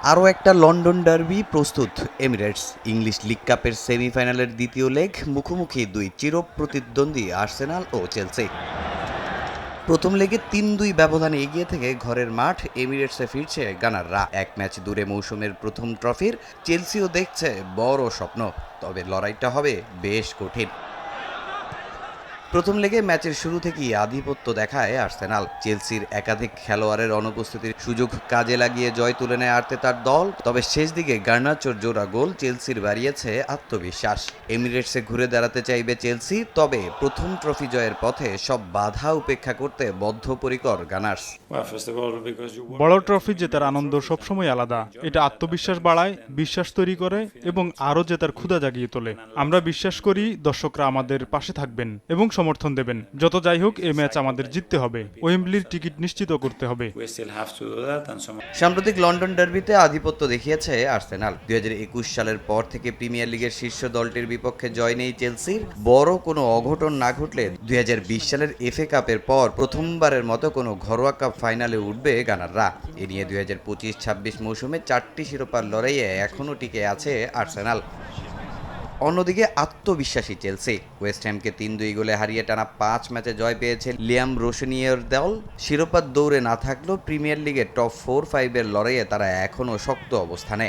আরও একটা London derby প্রস্তুত এমিরেটস। ইংলিশ লিগ কাপের সেমিফাইনালের দ্বিতীয় লেগ, মুখোমুখি দুই চিরপ্রতিদ্বন্দ্বী আর্সেনাল ও চেলসি। প্রথম লেগে ৩-২ ব্যবধানে এগিয়ে থেকে ঘরের মাঠ এমিরেটসে ফিরছে গানাররা। এক ম্যাচ দূরে মৌসুমের প্রথম ট্রফির চেলসিও দেখছে বড় স্বপ্ন, তবে লড়াইটা হবে বেশ কঠিন। প্রথম লেগে ম্যাচের শুরু থেকেই আধিপত্য দেখায় আর্সেনাল। চেলসির একাধিক খেলোয়াড়ের অনুপস্থিতির সুযোগ কাজে লাগিয়ে জয় তুলে নেয় আর্তেতার দল। তবে শেষ দিকে গার্নাচোর জোড়া গোল চেলসির বাড়িয়েছে আত্মবিশ্বাস। এমিরেটসে ঘুরে দাঁড়াতে চাইবে চেলসি, তবে প্রথম ট্রফি জয়ের পথে সব বাধা উপেক্ষা করতে বদ্ধপরিকর গানার্স। বড় ট্রফি জেতার আনন্দ সবসময় আলাদা। এটা আত্মবিশ্বাস বাড়ায়, বিশ্বাস তৈরি করে এবং আরও জেতার ক্ষুধা জাগিয়ে তোলে। আমরা বিশ্বাস করি দর্শকরা আমাদের পাশে থাকবেন এবং সমর্থন দেবেন। যত যাই হোক, এই ম্যাচ আমাদের জিততে হবে। ওয়েম্বলির টিকিট নিশ্চিত করতে হবে। সাম্প্রতিক লন্ডন ডার্বিতে আধিপত্য দেখিয়েছে আর্সেনাল। ২০২১ সালের পর থেকে প্রিমিয়ার লিগের শীর্ষ দলটির বিপক্ষে জয় নেই চেলসির। বড় কোনো অঘটন না ঘটলে ২০২০ সালের এফএ কাপের পর প্রথমবারের মতো কোনো ঘরোয়া কাপ ফাইনালে উঠবে গানাররা। এ নিয়ে ২০২৫-২৬ মৌসুমে ৪টি শিরোপার লড়াইয়ে এখনও টিকে আছে আর্সেনাল। অন্যদিকে আত্মবিশ্বাসী চেলসি। ওয়েস্ট হ্যামকে ৩-২ গোলে হারিয়ে টানা ৫ ম্যাচে জয় পেয়েছে লিয়াম রোশনিয়ের দল। শিরোপার দৌড়ে না থাকলেও প্রিমিয়ার লিগের টপ 4-5-এর লড়াইয়ে তারা এখনও শক্ত অবস্থানে।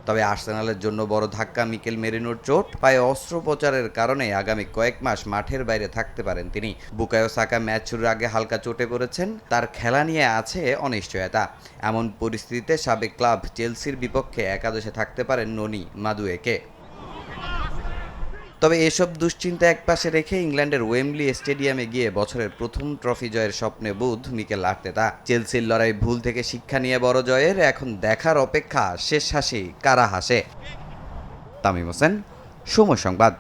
তবে আর্সেনালের জন্য বড় ধাক্কা মিকেল মেরিনোর চোট। পায়ে অস্ত্রোপচারের কারণে আগামী কয়েক মাস মাঠের বাইরে থাকতে পারেন তিনি। বুকায়ো সাকা ম্যাচ শুরুর আগে হালকা চোটে পড়েছেন। তার খেলা নিয়ে আছে অনিশ্চয়তা। এমন পরিস্থিতিতে সাবেক ক্লাব চেলসির বিপক্ষে একাদশে থাকতে পারেন ননি মাদুয়েকে। তবে এসব দুশ্চিন্তা একপাশে রেখে ইংল্যান্ডের ওয়েম্বলি স্টেডিয়ামে গিয়ে বছরের প্রথম ট্রফি জয়ের স্বপ্নে বুঁদ মিকেল আর্তেতা। চেলসির লড়াই ভুল থেকে শিক্ষা নিয়ে বড় জয়ের এখন দেখার অপেক্ষা শেষ হাসি কারা হাসে। তামিম হোসেন, সময় সংবাদ।